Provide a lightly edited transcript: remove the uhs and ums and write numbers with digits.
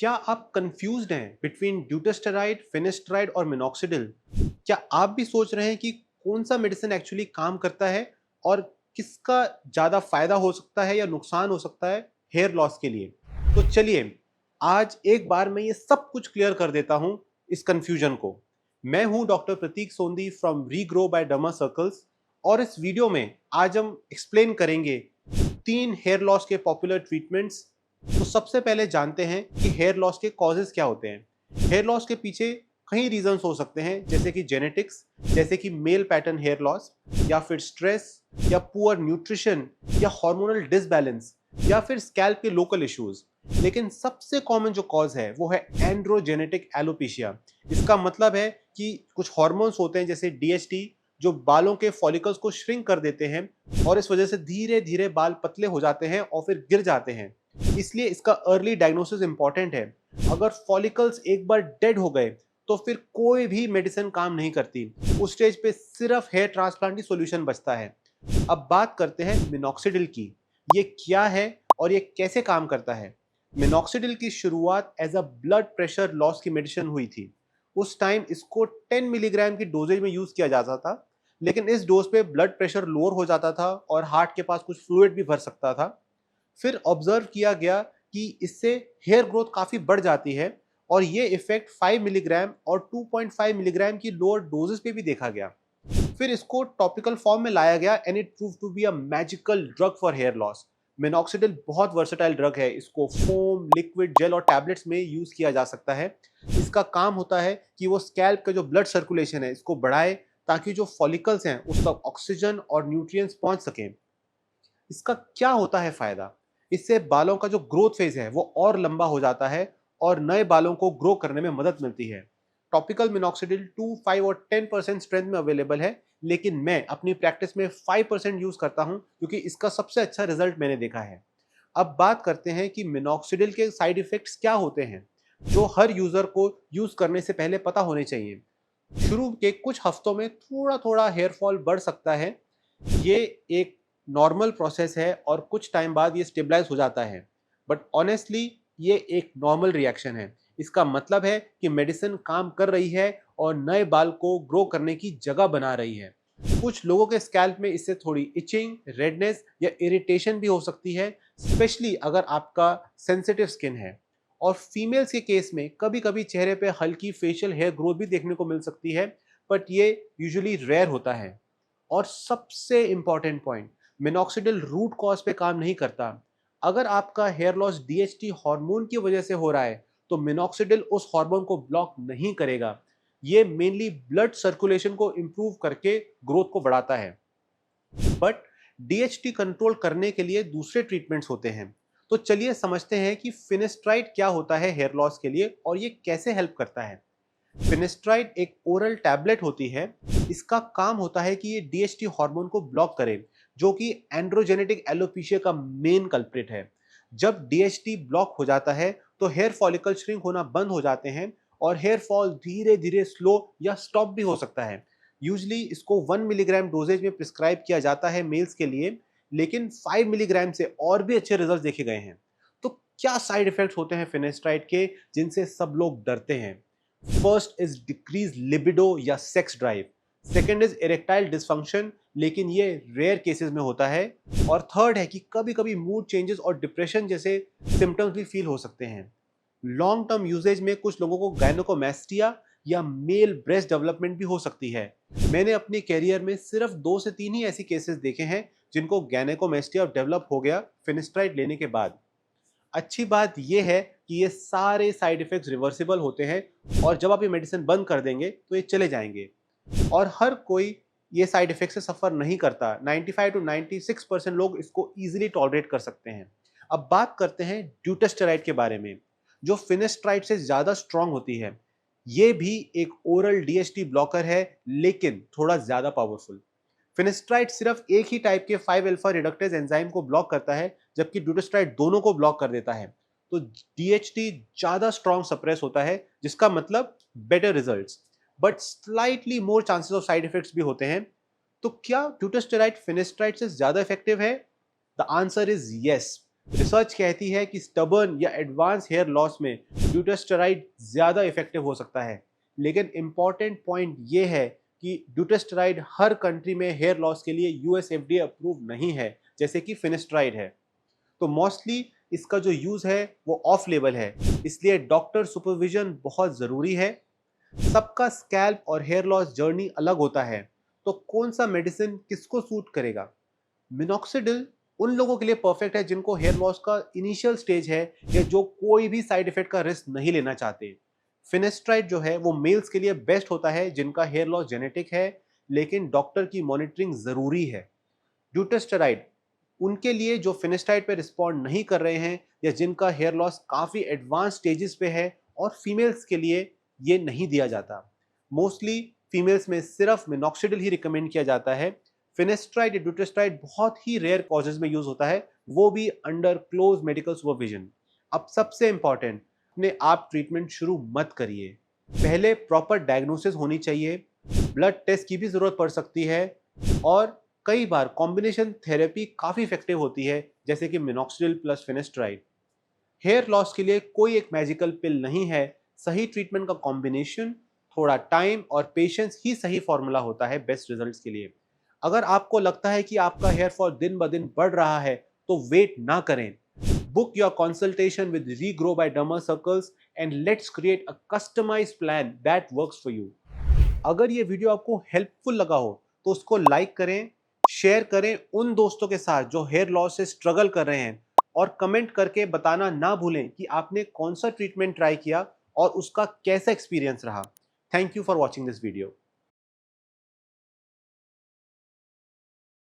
क्या आप कंफ्यूज्ड हैं बिटवीन ड्यूटेस्टेराइड, फिनेस्ट्राइड और मिनॉक्सिडिल? क्या आप भी सोच रहे हैं कि कौन सा मेडिसिन एक्चुअली काम करता है और किसका ज़्यादा फायदा हो सकता है या नुकसान हो सकता है हेयर लॉस के लिए? तो चलिए, आज एक बार मैं ये सब कुछ क्लियर कर देता हूँ इस कंफ्यूजन को। मैं हूँ doctor Prateek Sondhi from Regrow by Derma Circles और इस वीडियो में आज हम एक्सप्लेन करेंगे 3 हेयर लॉस के पॉपुलर ट्रीटमेंट्स। तो सबसे पहले जानते हैं कि हेयर लॉस के कॉजेज क्या होते हैं। हेयर लॉस के पीछे कई रीजंस हो सकते हैं, जैसे कि जेनेटिक्स, जैसे कि मेल पैटर्न हेयर लॉस, या फिर स्ट्रेस, या पुअर न्यूट्रिशन, या हार्मोनल डिसबैलेंस, या फिर स्कैल्प के लोकल इश्यूज। लेकिन सबसे कॉमन जो कॉज है वो है एंड्रोजेनेटिक एलोपेशिया। इसका मतलब है कि कुछ हार्मोन्स होते हैं जैसे डीएचटी जो बालों के फॉलिकल्स को श्रिंक कर देते हैं और इस वजह से धीरे धीरे बाल पतले हो जाते हैं और फिर गिर जाते हैं। इसलिए इसका अर्ली डायग्नोसिस इंपॉर्टेंट है। अगर फॉलिकल्स एक बार डेड हो गए तो फिर कोई भी मेडिसिन काम नहीं करती। उस स्टेज पे सिर्फ हेयर ट्रांसप्लांट ही सॉल्यूशन बचता है। अब बात करते हैं मिनॉक्सिडिल की। ये क्या है और ये कैसे काम करता है? मिनॉक्सिडिल की शुरुआत as a blood pressure loss की मेडिसिन हुई थी। उस टाइम इसको 10 मिलीग्राम की डोजेज में यूज किया जाता था, लेकिन इस डोज पे ब्लड प्रेशर लोअर हो जाता था और हार्ट के पास कुछ फ्लूइड भी भर सकता था। फिर ऑब्जर्व किया गया कि इससे हेयर ग्रोथ काफी बढ़ जाती है और ये इफेक्ट 5 मिलीग्राम और 2.5 मिलीग्राम की लोअर डोजेस पे भी देखा गया। फिर इसको टॉपिकल फॉर्म में लाया गया and it prove to be a magical drug for hair loss. Minoxidil बहुत वर्सेटाइल ड्रग है। इसको फोम, लिक्विड, जेल और टैबलेट्स में यूज किया जा सकता है। इसका काम होता है कि वो स्कैल्प का जो ब्लड सर्कुलेशन है इसको बढ़ाए, ताकि जो फॉलिकल्स हैं उस तक ऑक्सीजन और न्यूट्रिएंट्स पहुंच सकें। इसका क्या होता है फायदा? इससे बालों का जो ग्रोथ फेज है वो और लंबा हो जाता है और नए बालों को ग्रो करने में मदद मिलती है। टॉपिकल मिनॉक्सिडिल 2, 5 और 10% स्ट्रेंथ में अवेलेबल है, लेकिन मैं अपनी प्रैक्टिस में 5% यूज करता हूं क्योंकि इसका सबसे अच्छा रिजल्ट मैंने देखा है। अब बात करते हैं कि मिनॉक्सिडिल के साइड इफेक्ट्स क्या होते हैं, जो हर यूजर को यूज करने से पहले पता होने चाहिए। शुरू के कुछ हफ्तों में थोड़ा थोड़ा हेयर फॉल बढ़ सकता है। ये एक नॉर्मल प्रोसेस है और कुछ टाइम बाद ये स्टेबलाइज हो जाता है। बट ऑनेस्टली ये एक नॉर्मल रिएक्शन है। इसका मतलब है कि मेडिसिन काम कर रही है और नए बाल को ग्रो करने की जगह बना रही है। कुछ लोगों के स्कैल्प में इससे थोड़ी इचिंग, रेडनेस या इरिटेशन भी हो सकती है, स्पेशली अगर आपका सेंसिटिव स्किन है। और फीमेल्स के केस में कभी कभी चेहरे पे हल्की फेशियल हेयर ग्रोथ भी देखने को मिल सकती है, बट ये यूजुअली रेयर होता है। और सबसे important point, minoxidil root cause पे काम नहीं करता। अगर आपका हेयर लॉस डीएचटी हार्मोन की वजह से हो रहा है तो मिनॉक्सिडिल उस हार्मोन को ब्लॉक नहीं करेगा। ये मेनली ब्लड सर्कुलेशन को इंप्रूव करके ग्रोथ को बढ़ाता है। बट डीएचटी कंट्रोल करने के लिए दूसरे ट्रीटमेंट्स होते हैं। तो चलिए समझते हैं कि फिनेस्ट्राइड क्या होता है हेयर लॉस के लिए और ये कैसे हेल्प करता है। फिनेस्ट्राइड एक ओरल टैबलेट होती है। इसका काम होता है कि ये डीएचटी हार्मोन को ब्लॉक करे, जो कि एंड्रोजेनेटिक एलोपेशिया का मेन कल्प्रिट है। जब डीएचटी ब्लॉक हो जाता है तो हेयर फॉलिकल श्रिंक होना बंद हो जाते हैं और हेयर फॉल धीरे धीरे स्लो या स्टॉप भी हो सकता है। यूजली इसको 1 मिलीग्राम डोजेज में प्रिस्क्राइब किया जाता है मेल्स के लिए, लेकिन 5 मिलीग्राम से और भी अच्छे रिजल्ट देखे गए हैं। तो क्या साइड इफेक्ट्स होते हैं फिनेस्ट्राइड के जिनसे सब लोग डरते हैं? फर्स्ट इज डिक्रीज लिबिडो या sex drive. Second is erectile dysfunction, लेकिन ये रेयर केसेस में होता है। और थर्ड है कि कभी कभी मूड चेंजेस और डिप्रेशन जैसे सिम्टम्स भी फील हो सकते हैं। लॉन्ग टर्म यूजेज में कुछ लोगों को गायनोकोमेस्टिया या मेल ब्रेस्ट डेवलपमेंट भी हो सकती है। मैंने अपने कैरियर में सिर्फ 2 से 3 ही ऐसी केसेस देखे हैं जिनको गायनोकोमेस्टिया डेवलप हो गया फिनिस्ट्राइड लेने के बाद। अच्छी बात यह है कि ये सारे साइड इफेक्ट्स रिवर्सिबल होते हैं और जब आप ये मेडिसिन बंद कर देंगे तो ये चले जाएंगे। और हर कोई ये साइड इफेक्ट से सफर नहीं करता। 95 टू 96% लोग इसको इजीली टॉलरेट कर सकते हैं। अब बात करते हैं ड्यूटेस्टेराइड के बारे में, जो फिनेस्ट्राइड से ज्यादा स्ट्रांग होती है। ये भी एक ओरल डीएचटी ब्लॉकर है, लेकिन थोड़ा ज्यादा पावरफुल। फिनेस्ट्राइड सिर्फ एक ही टाइप के 5 अल्फा रिडक्टेज एंजाइम को ब्लॉक करता है, जबकि ड्यूटेस्ट्राइड दोनों को ब्लॉक कर देता है। तो डीएचटी ज्यादा स्ट्रॉन्ग सप्रेस होता है, जिसका मतलब better results, but slightly more chances of side effects भी होते हैं। तो क्या ड्यूटेस्टेराइड फिनेस्ट्राइड से ज्यादा इफेक्टिव है? The answer is yes. Research कहती है कि स्टबर्न या एडवांस हेयर लॉस में ड्यूटेस्टेराइड ज़्यादा इफेक्टिव हो सकता है, लेकिन इम्पॉर्टेंट पॉइंट ये है कि ड्यूटेस्टेराइड हर कंट्री में हेयर लॉस के लिए यूएस एफडीए अप्रूव नहीं है, जैसे कि फिनेस्ट्राइड है। तो मोस्टली इसका जो यूज़ है वो ऑफ लेवल है, इसलिए डॉक्टर सुपरविजन बहुत ज़रूरी है। सबका स्कैल्प और हेयर लॉस जर्नी अलग होता है, तो कौन सा मेडिसिन किसको सूट करेगा? मिनॉक्सिडिल उन लोगों के लिए परफेक्ट है जिनको हेयर लॉस का इनिशियल स्टेज है या जो कोई भी साइड इफेक्ट का रिस्क नहीं लेना चाहते। फिनेस्ट्राइड जो है वो मेल्स के लिए बेस्ट होता है जिनका हेयर लॉस जेनेटिक है, लेकिन डॉक्टर की मॉनिटरिंग जरूरी है। ड्यूटेस्टेराइड उनके लिए जो फिनेस्ट्राइड पे रिस्पॉन्ड नहीं कर रहे हैं या जिनका हेयर लॉस काफी एडवांस स्टेजेस पे है, और फीमेल्स के लिए ये नहीं दिया जाता। मोस्टली फीमेल्स में सिर्फ मिनॉक्सिडिल ही रिकमेंड किया जाता है। फिनेस्ट्राइड या ड्यूटेस्ट्राइड बहुत ही रेयर कॉजेज में यूज होता है, वो भी अंडर क्लोज मेडिकल सुपरविजन। अब सबसे इंपॉर्टेंट, अपने आप ट्रीटमेंट शुरू मत करिए। पहले प्रॉपर डायग्नोसिस होनी चाहिए, ब्लड टेस्ट की भी जरूरत पड़ सकती है, और कई बार कॉम्बिनेशन थेरेपी काफी इफेक्टिव होती है, जैसे कि minoxidil plus finasteride. Hair loss के लिए कोई एक मैजिकल पिल नहीं है, सही ट्रीटमेंट का कॉम्बिनेशन, थोड़ा टाइम और पेशेंस ही सही फॉर्मूला होता है बेस्ट रिजल्ट्स के लिए। अगर आपको लगता है कि आपका हेयर फॉल दिन ब दिन बढ़ रहा है, तो वेट ना करें। Book your consultation with Regrow by Derma Circles and let's create a customised plan that works for you. अगर ये वीडियो आपको हेल्पफुल लगा हो तो उसको लाइक करें, शेयर करें उन दोस्तों के साथ जो हेयर लॉस से स्ट्रगल कर रहे हैं, और कमेंट करके बताना ना भूलें कि आपने कौन सा ट्रीटमेंट ट्राई किया और उसका कैसा एक्सपीरियंस रहा। Thank you for watching this video.